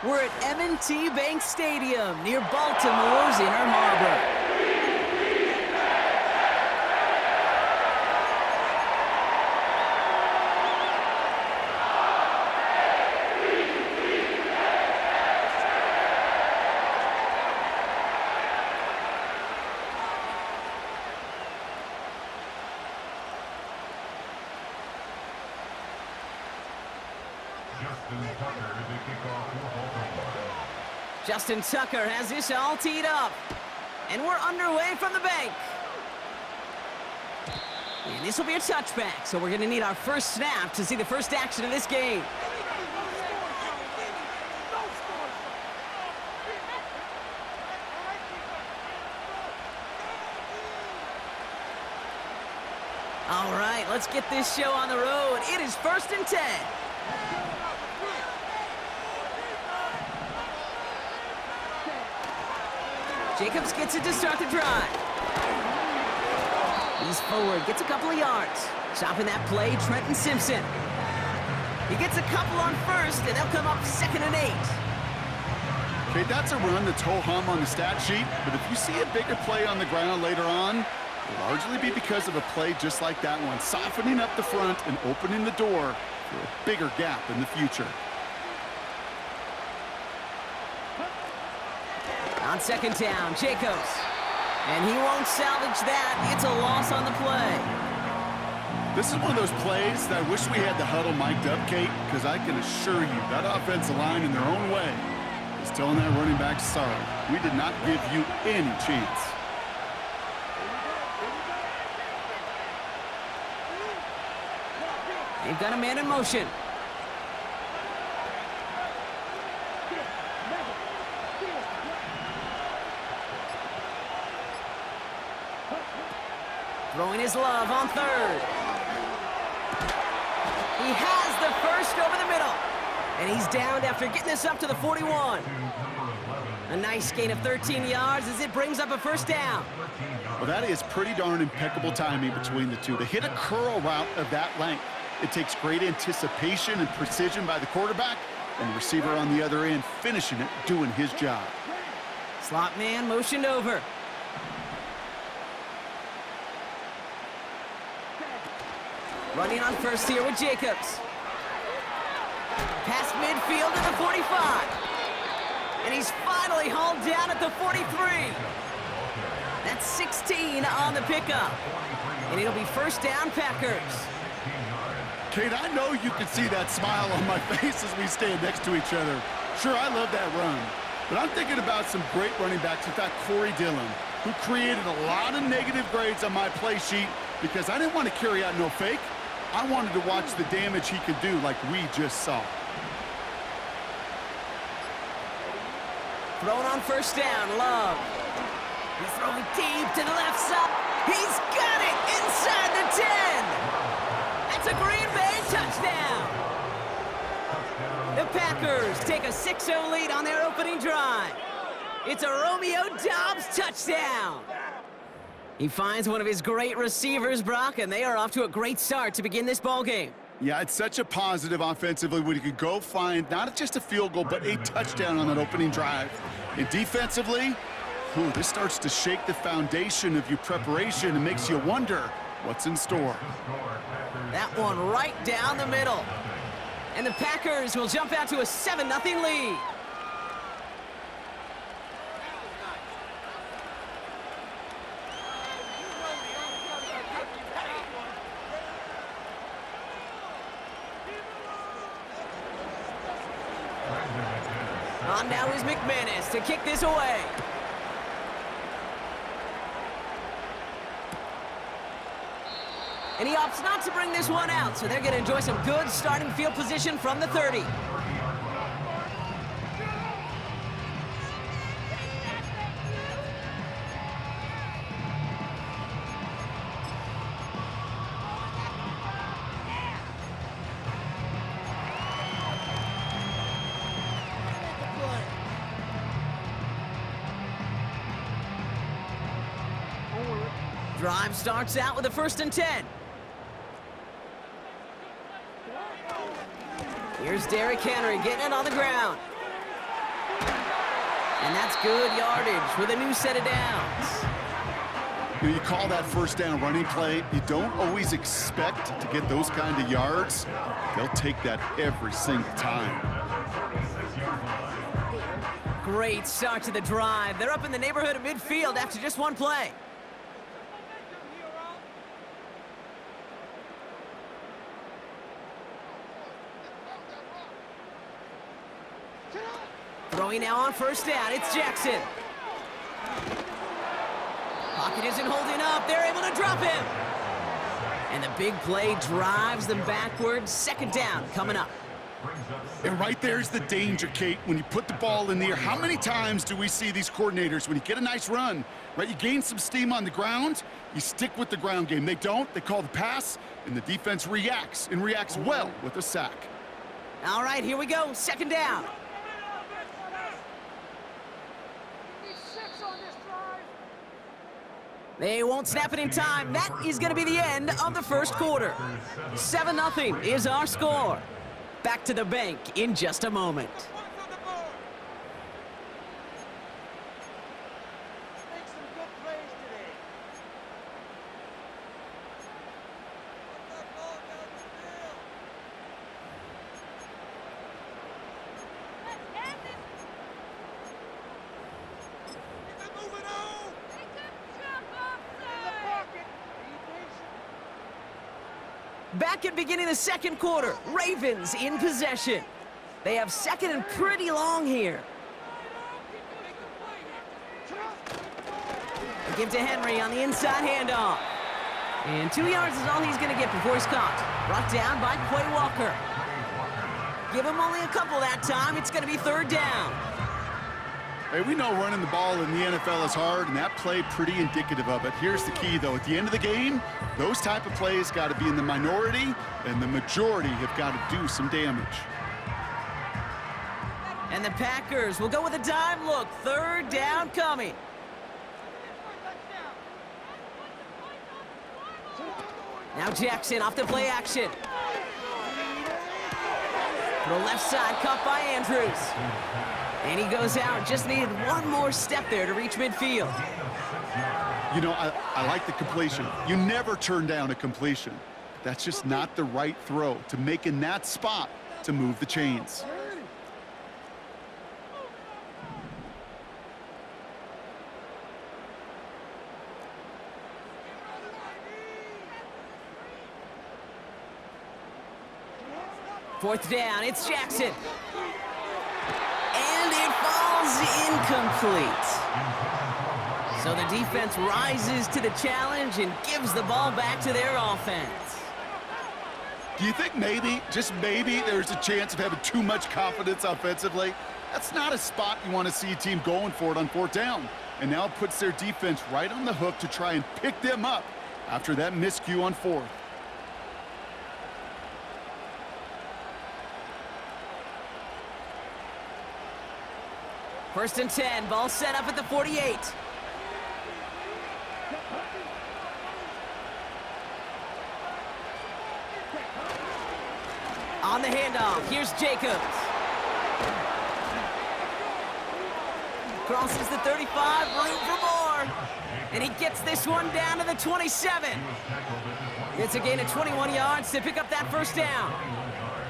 We're at M&T Bank Stadium near Baltimore's Inner Harbor. Justin Tucker has this all teed up. And we're underway from the bank. And this will be a touchback, so we're going to need our first snap to see the first action of this game. All right, let's get this show on the road. It is 1st and 10. Jacobs gets it to start the drive. He's forward, gets a couple of yards. Chopping that play, Trenton Simpson. He gets a couple on first, and they'll come up 2nd and 8. Okay, that's a run that's ho-hum on the stat sheet, but if you see a bigger play on the ground later on, it'll largely be because of a play just like that one, softening up the front and opening the door for a bigger gap in the future. On 2nd down, Jacobs. And he won't salvage that. It's a loss on the play. This is one of those plays that I wish we had the huddle mic'd up, Kate, because I can assure you that offensive line in their own way is telling that running back, sorry, we did not give you any chance. They've got a man in motion. Throwing his love on 3rd. He has the first over the middle. And he's downed after getting this up to the 41. A nice gain of 13 yards as it brings up a 1st down. Well, that is pretty darn impeccable timing between the two. To hit a curl route of that length, it takes great anticipation and precision by the quarterback, and the receiver on the other end finishing it, doing his job. Slot man motioned over. Running on first here with Jacobs. Past midfield to the 45. And he's finally hauled down at the 43. That's 16 on the pickup. And it'll be 1st down, Packers. Kate, I know you can see that smile on my face as we stand next to each other. Sure, I love that run. But I'm thinking about some great running backs with that Corey Dillon, who created a lot of negative grades on my play sheet because I didn't want to carry out no fake. I wanted to watch the damage he could do like we just saw. Thrown on 1st down, Love. He's throwing deep to the left side. He's got it inside the 10. That's a Green Bay touchdown. The Packers take a 6-0 lead on their opening drive. It's a Romeo Doubs touchdown. He finds one of his great receivers, Brock, and they are off to a great start to begin this ballgame. Yeah, it's such a positive offensively when you could go find not just a field goal, but a touchdown on that opening drive. And defensively, this starts to shake the foundation of your preparation and makes you wonder what's in store. That one right down the middle. And the Packers will jump out to a 7-0 lead. On now is McManus to kick this away. And he opts not to bring this one out, so they're going to enjoy some good starting field position from the 30. Drive starts out with a 1st and 10. Here's Derrick Henry getting it on the ground. And that's good yardage with a new set of downs. You call that first down running play. You don't always expect to get those kind of yards. They'll take that every single time. Great start to the drive. They're up in the neighborhood of midfield after just one play. Throwing now on first down. It's Jackson. Pocket isn't holding up. They're able to drop him. And the big play drives them backwards. Second down coming up. And right there's the danger, Kate. When you put the ball in the air, how many times do we see these coordinators, when you get a nice run, right, you gain some steam on the ground, you stick with the ground game. They don't. They call the pass, and the defense reacts, and reacts well with a sack. All right, here we go. Second down. They won't snap it in time. That is going to be the end of the first quarter. 7-0 is our score. Back to the bank in just a moment. Back at beginning the second quarter, Ravens in possession. They have second and pretty long here. They give to Henry on the inside handoff. And 2 yards is all he's going to get before he's caught. Brought down by Quay Walker. Give him only a couple that time. It's going to be third down. Hey, we know running the ball in the NFL is hard, and that play pretty indicative of it. Here's the key, though. At the end of the game, those type of plays got to be in the minority, and the majority have got to do some damage. And the Packers will go with a dime look. Third down coming. Now Jackson off the play action. To the left side, caught by Andrews. And he goes out. Just needed one more step there to reach midfield. You know, I like the completion. You never turn down a completion. That's just not the right throw to make in that spot to move the chains. Fourth down, it's Jackson. And it falls incomplete. So the defense rises to the challenge and gives the ball back to their offense. Do you think maybe, just maybe, there's a chance of having too much confidence offensively? That's not a spot you want to see a team going for it on fourth down. And now it puts their defense right on the hook to try and pick them up after that miscue on fourth. First and 10, ball set up at the 48. On the handoff, here's Jacobs. Crosses the 35, room for more. And he gets this one down to the 27. It's a gain of 21 yards to pick up that first down.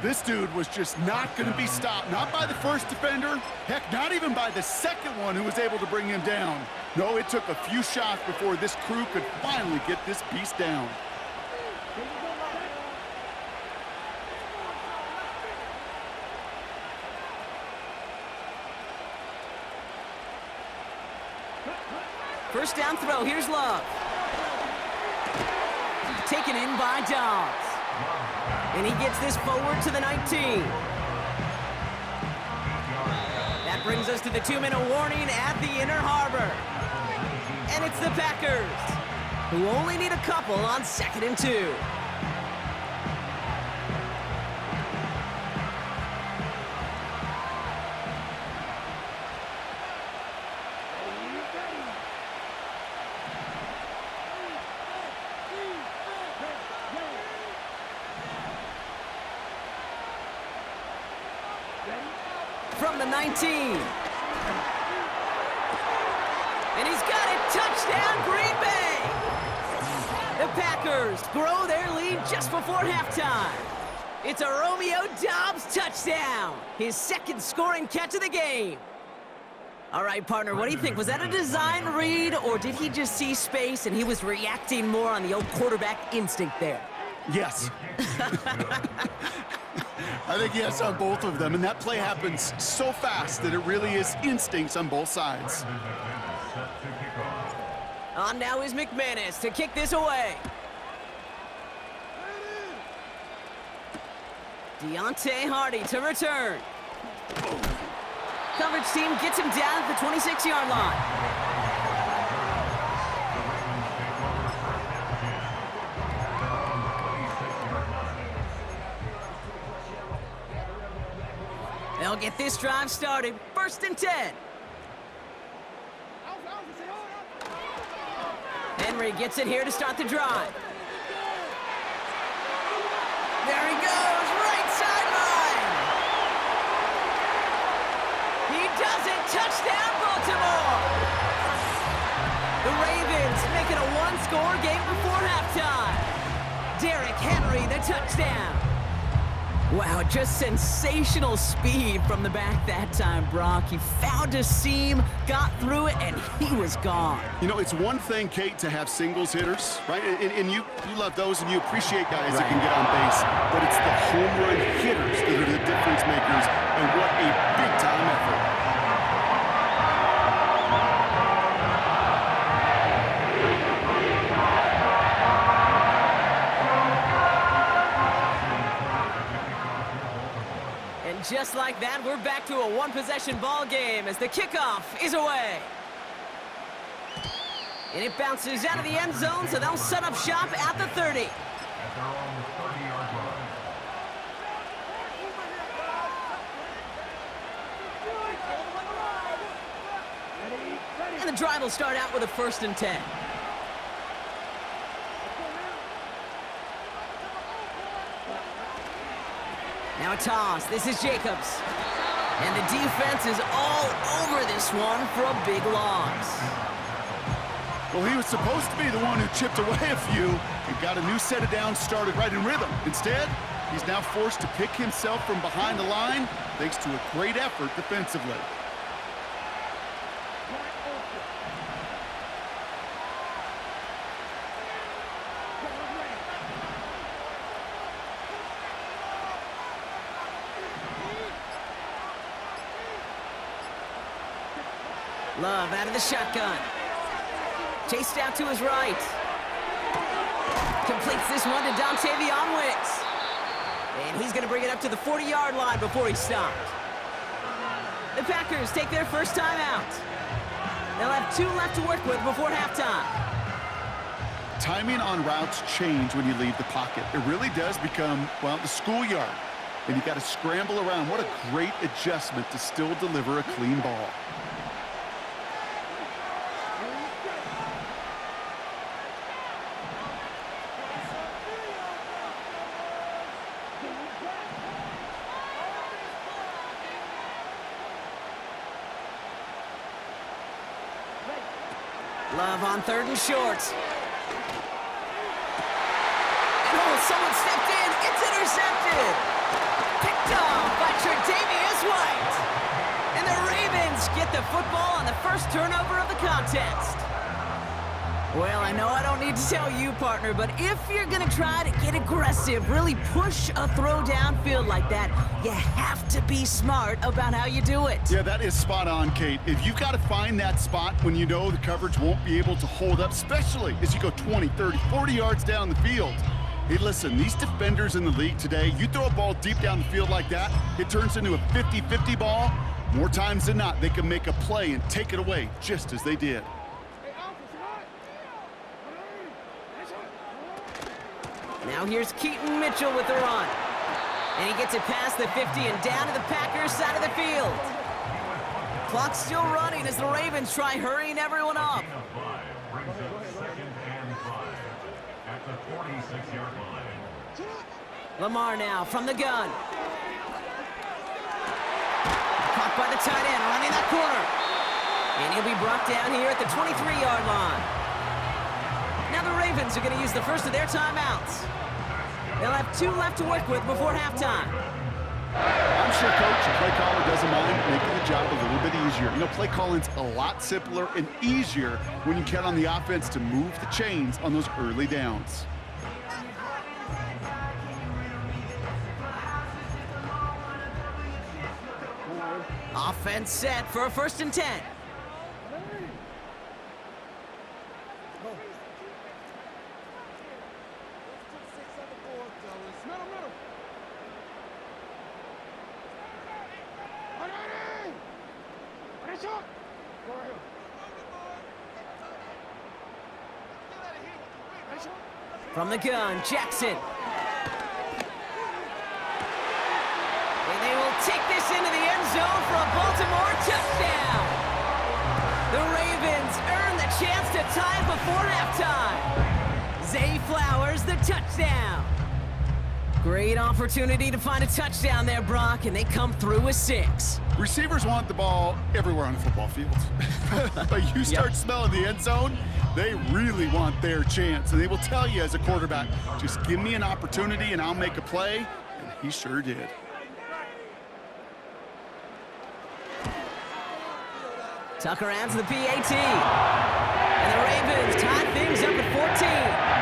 This dude was just not going to be stopped, not by the first defender, heck, not even by the second one who was able to bring him down. No, it took a few shots before this crew could finally get this beast down. First down throw, here's Love. Taken in by Dobbs. And he gets this forward to the 19. That brings us to the 2-minute warning at the Inner Harbor. And it's the Packers, who only need a couple on 2nd and 2. From the 19. And he's got it. Touchdown, Green Bay. The Packers grow their lead just before halftime. It's a Romeo Doubs touchdown. His second scoring catch of the game. All right, partner, what do you think? Was that a design read, or did he just see space and he was reacting more on the old quarterback instinct there? Yes. I think yes on both of them, and that play happens so fast that it really is instincts on both sides. On now is McManus to kick this away. Deontay Hardy to return. Coverage team gets him down at the 26-yard line. They'll get this drive started. 1st and 10. Henry gets it here to start the drive. There he goes, right sideline. He does it, touchdown Baltimore. The Ravens make it a one-score game before halftime. Derrick Henry, the touchdown. Wow, just sensational speed from the back that time, Brock. He found a seam, got through it, and he was gone. You know, it's one thing, Kate, to have singles hitters, right? And you love those, and you appreciate guys that can get on base. But it's the home run hitters that are the difference makers, and what a big-time effort. Just like that, we're back to a one-possession ball game as the kickoff is away. And it bounces out of the end zone, so they'll set up shop at the 30. And the drive will start out with a 1st and 10. Now a toss. This is Jacobs. And the defense is all over this one for a big loss. Well, he was supposed to be the one who chipped away a few and got a new set of downs started right in rhythm. Instead, he's now forced to pick himself from behind the line thanks to a great effort defensively. Love out of the shotgun. Chased out to his right. Completes this one to Dontavion Wicks. And he's going to bring it up to the 40-yard line before he stopped. The Packers take their first time out. They'll have 2 left to work with before halftime. Timing on routes change when you leave the pocket. It really does become, well, the schoolyard. And you got to scramble around. What a great adjustment to still deliver a clean ball. Love on 3rd and short. Oh, someone stepped in. It's intercepted. Picked off by Tre'Davious White. And the Ravens get the football on the first turnover of the contest. Well, I know I don't need to tell you, partner, but if you're going to try to get aggressive, really push a throw downfield like that, you have to be smart about how you do it. Yeah, that is spot on, Kate. If you've got to find that spot when you know the coverage won't be able to hold up, especially as you go 20, 30, 40 yards down the field. Hey, listen, these defenders in the league today, you throw a ball deep down the field like that, it turns into a 50-50 ball. More times than not, they can make a play and take it away, just as they did. Now here's Keaton Mitchell with the run. And he gets it past the 50 and down to the Packers side of the field. Clock's still running as the Ravens try hurrying everyone up. Lamar now from the gun. Caught by the tight end, running that corner. And he'll be brought down here at the 23-yard line. Now the Ravens are going to use the first of their timeouts. They'll have 2 left to work with before halftime. I'm sure Coach, play caller doesn't mind making the job a little bit easier. You know, play calling's a lot simpler and easier when you count on the offense to move the chains on those early downs. Offense set for a 1st and 10. From the gun, Jackson. And they will take this into the end zone for a Baltimore touchdown. The Ravens earn the chance to tie it before halftime. Zay Flowers, the touchdown. Great opportunity to find a touchdown there, Brock, and they come through with 6. Receivers want the ball everywhere on the football field. But you start smelling the end zone, they really want their chance. And they will tell you as a quarterback, just give me an opportunity and I'll make a play. And he sure did. Tucker adds the PAT. And the Ravens tie things up at 14.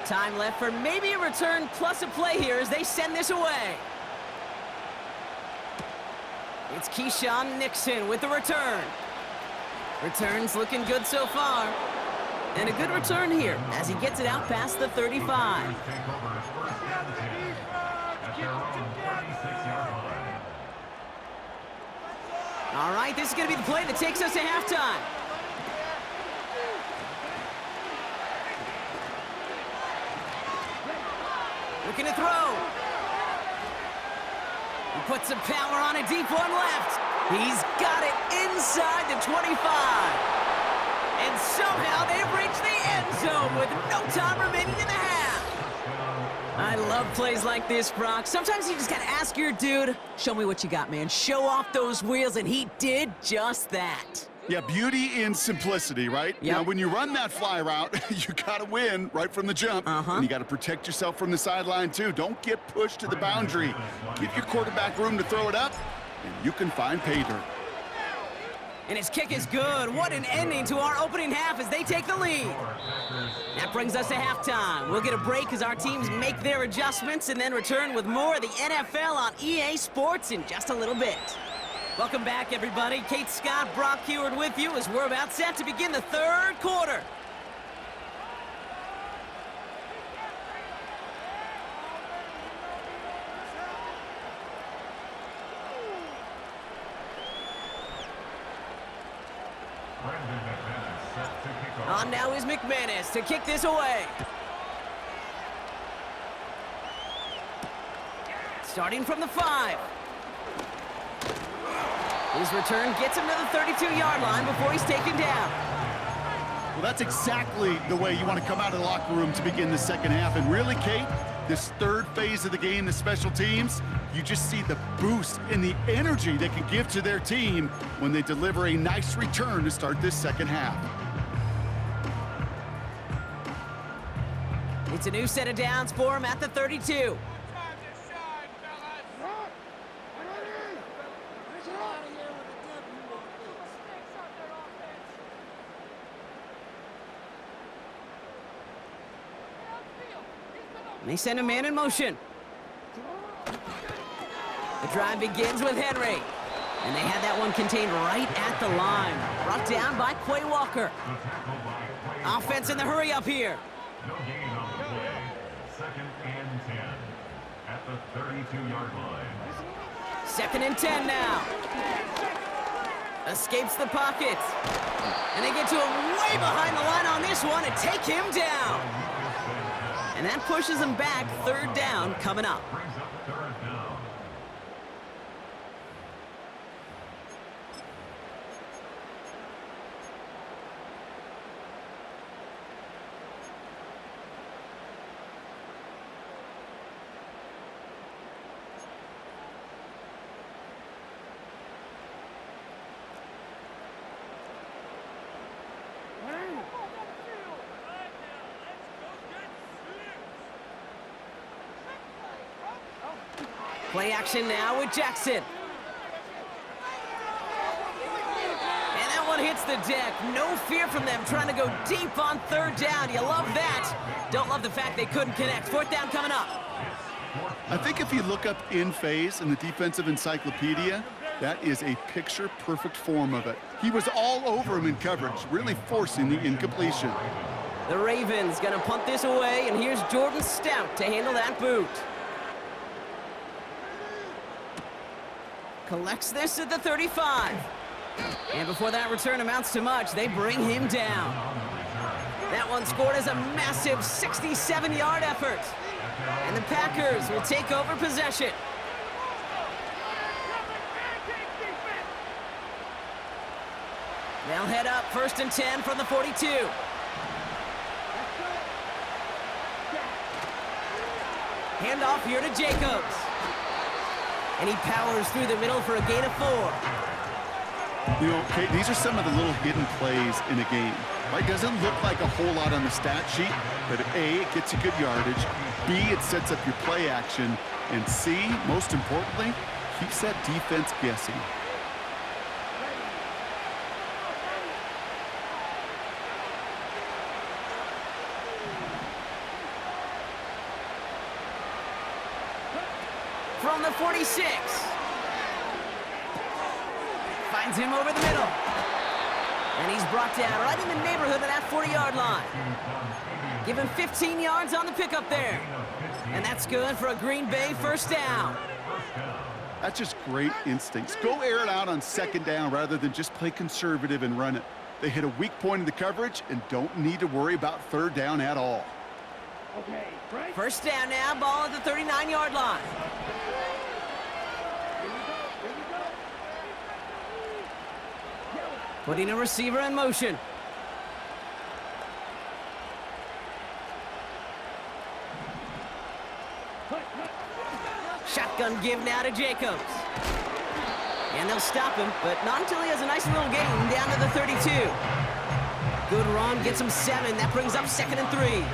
Time left for maybe a return plus a play here as they send this away. It's Keyshawn Nixon with the return. Return's looking good so far. And a good return here as he gets it out past the 35. All right, this is going to be the play that takes us to halftime. Looking to throw. He puts some power on a deep one left. He's got it inside the 25. And somehow they've reached the end zone with no time remaining in the half. I love plays like this, Brock. Sometimes you just got to ask your dude, show me what you got, man. Show off those wheels, and he did just that. Yeah, beauty in simplicity, right? Yep. Now, when you run that fly route, you got to win right from the jump. And you got to protect yourself from the sideline, too. Don't get pushed to the boundary. Give your quarterback room to throw it up, and you can find pay dirt. And his kick is good. What an ending to our opening half as they take the lead. That brings us to halftime. We'll get a break as our teams make their adjustments and then return with more of the NFL on EA Sports in just a little bit. Welcome back, everybody. Kate Scott, Brock Heward with you as we're about set to begin the third quarter. On now is McManus to kick this away. Starting from the 5. His return gets him to the 32-yard line before he's taken down. Well, that's exactly the way you want to come out of the locker room to begin the second half. And really, Kate, this third phase of the game, the special teams, you just see the boost and the energy they can give to their team when they deliver a nice return to start this second half. It's a new set of downs for him at the 32. They send a man in motion. The drive begins with Henry. And they had that one contained right at the line. Brought down by Quay Walker. Offense in the hurry up here. No gain on the play. 2nd and 10 at the 32-yard line. 2nd and 10 now. Escapes the pocket. And they get to him way behind the line on this one and take him down. And that pushes them back. 3rd down coming up. Brings up 3rd down. Play action now with Jackson. And that one hits the deck. No fear from them trying to go deep on third down. You love that. Don't love the fact they couldn't connect. Fourth down coming up. I think if you look up in phase in the defensive encyclopedia, that is a picture-perfect form of it. He was all over him in coverage, really forcing the incompletion. The Ravens gonna punt this away, and here's Jordan Stout to handle that boot. Collects this at the 35. And before that return amounts to much, they bring him down. That one scored as a massive 67-yard effort. And the Packers will take over possession. They'll head up 1st and 10 from the 42. Handoff here to Jacobs. And he powers through the middle for a gain of 4. You know, Kate, these are some of the little hidden plays in a game. Right? Doesn't look like a whole lot on the stat sheet, but A, it gets you good yardage. B, it sets up your play action. And C, most importantly, keeps that defense guessing. From the 46. Finds him over the middle. And he's brought down right in the neighborhood of that 40-yard line. Give him 15 yards on the pickup there. And that's good for a Green Bay first down. That's just great instincts. Go air it out on 2nd down rather than just play conservative and run it. They hit a weak point in the coverage and don't need to worry about 3rd down at all. First down now, ball at the 39-yard line. Putting a receiver in motion. Shotgun give now to Jacobs. And they'll stop him, but not until he has a nice little gain down to the 32. Good run, gets him 7. That brings up 2nd and 3.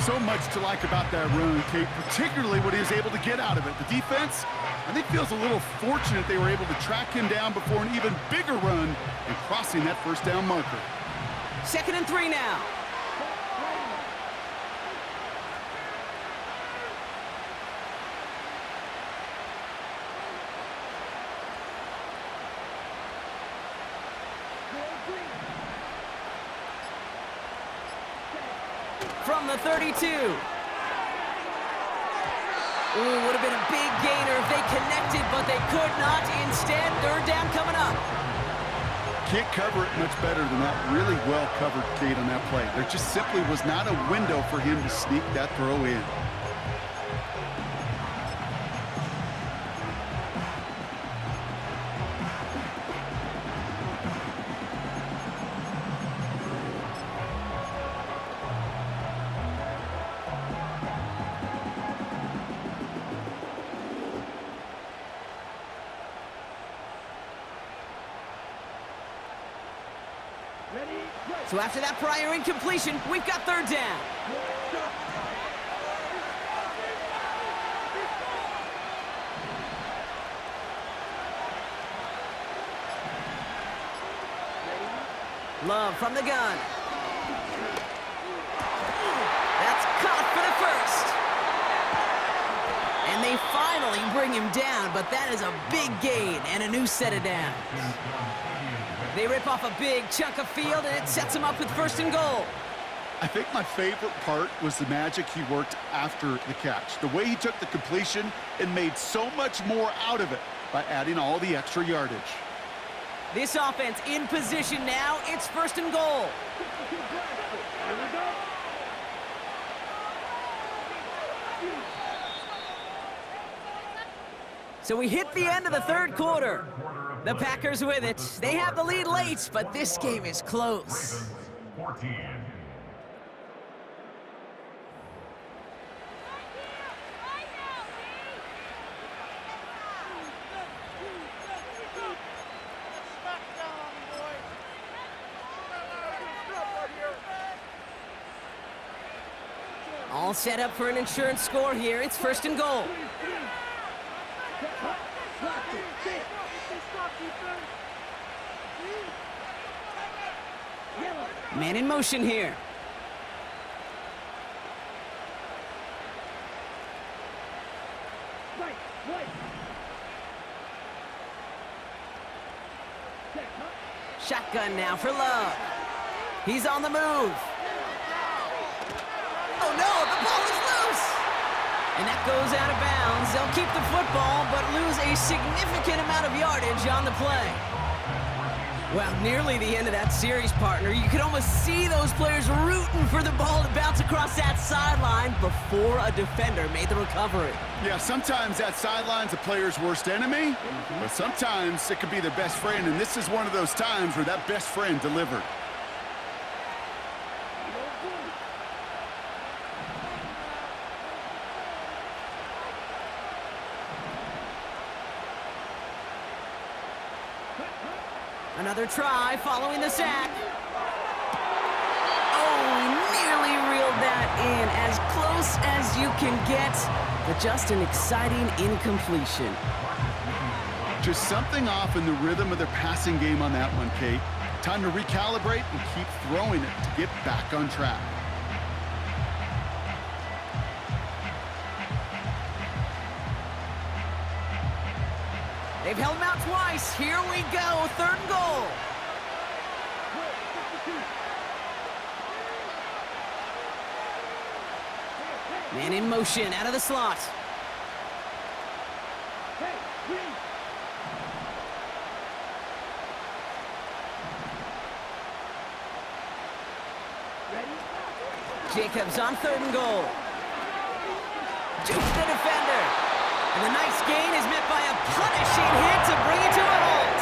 So much to like about that run, Kate, particularly what he was able to get out of it. The defense, I think, feels a little fortunate they were able to track him down before an even bigger run and crossing that 1st down marker. 2nd and 3 now. From the 32. Ooh, would have been a big gainer if they connected, but they could not. Instead, 3rd down coming up. Can't cover it much better than that. Really well covered, Kate, on that play. There just simply was not a window for him to sneak that throw in. So after that prior incompletion, we've got 3rd down. Love from the gun. That's caught for the first. And they finally bring him down, but that is a big gain and a new set of downs. They rip off a big chunk of field, and it sets him up with 1st and goal. I think my favorite part was the magic he worked after the catch. The way he took the completion and made so much more out of it by adding all the extra yardage. This offense in position now. It's 1st and goal. So we hit the end of the 3rd quarter. The Packers with it. They have the lead late, but this game is close. 14. All set up for an insurance score here. It's 1st and goal. Man in motion here. Shotgun now for Love. He's on the move. Oh no, the ball is loose! And that goes out of bounds. They'll keep the football, but lose a significant amount of yardage on the play. Well, nearly the end of that series, partner. You could almost see those players rooting for the ball to bounce across that sideline before a defender made the recovery. Yeah, sometimes that sideline's a player's worst enemy, but sometimes it could be their best friend, and this is one of those times where that best friend delivered. Another try following the sack. Oh, nearly reeled that in. As close as you can get, but just an exciting incompletion. Just something off in the rhythm of their passing game on that one, Kate. Time to recalibrate and keep throwing it to get back on track. They've held him out twice. Here we go, 3rd and goal. Man in motion, out of the slot. Jacobs on 3rd and goal. Jukes the defender. And the nice gain is met by a punishing hit to bring it to a halt.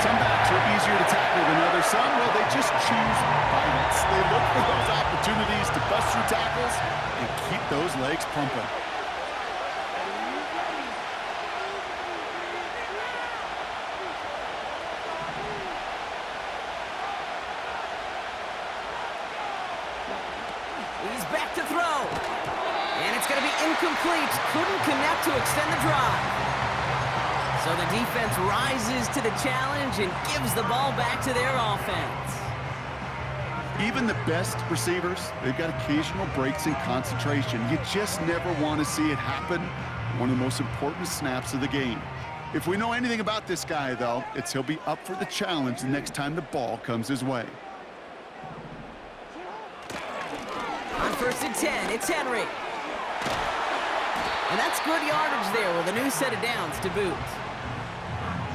Some backs are easier to tackle than others. Some, well, they just choose violence. They look for those opportunities to bust through tackles and keep those legs pumping. He's back to throw. And it's going to be incomplete. Couldn't connect to extend the drive. So the defense rises to the challenge and gives the ball back to their offense. Even the best receivers, they've got occasional breaks in concentration. You just never want to see it happen. One of the most important snaps of the game. If we know anything about this guy, though, it's he'll be up for the challenge the next time the ball comes his way. On 1st and 10, it's Henry. And that's good yardage there with a new set of downs to boot.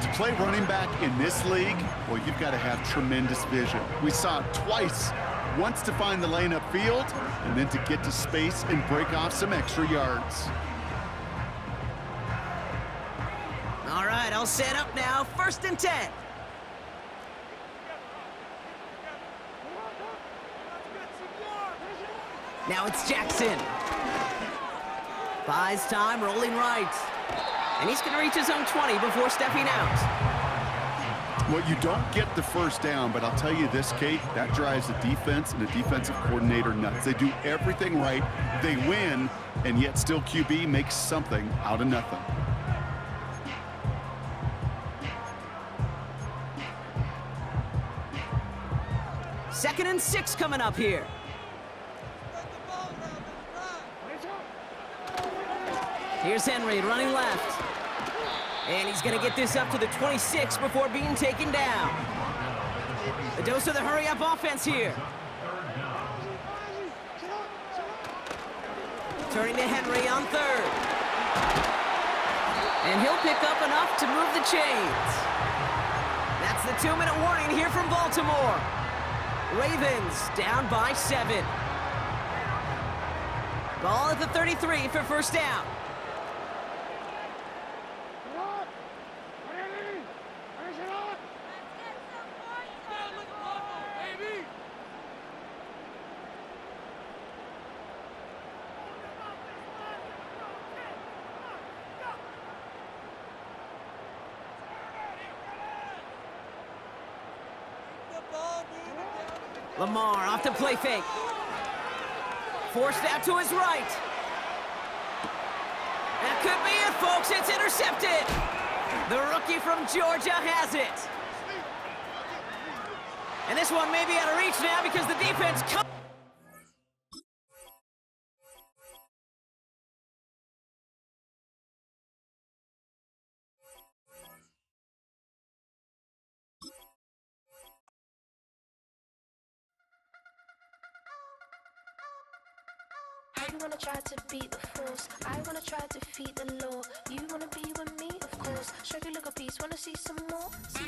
To play running back in this league, well, you've got to have tremendous vision. We saw it twice, once to find the lane upfield, and then to get to space and break off some extra yards. All right, I'll set up now. 1st and 10. Now it's Jackson. Buys time, rolling right. And he's going to reach his own 20 before stepping out. Well, you don't get the first down, but I'll tell you this, Kate, that drives the defense and the defensive coordinator nuts. They do everything right, they win, and yet still QB makes something out of nothing. Second and 6 coming up here. Here's Henry running left. And he's going to get this up to the 26 before being taken down. A dose of the hurry-up offense here. Turning to Henry on 3rd. And he'll pick up enough to move the chains. That's the 2-minute warning here from Baltimore. Ravens down by 7. Ball at the 33 for first down. Lamar off to play fake. Forced out to his right. That could be it, folks. It's intercepted. The rookie from Georgia has it. And this one may be out of reach now because the defense comes. You wanna try to beat the force, I wanna try to defeat the law. You wanna be with me, of course. Show you look a piece, wanna see some more? See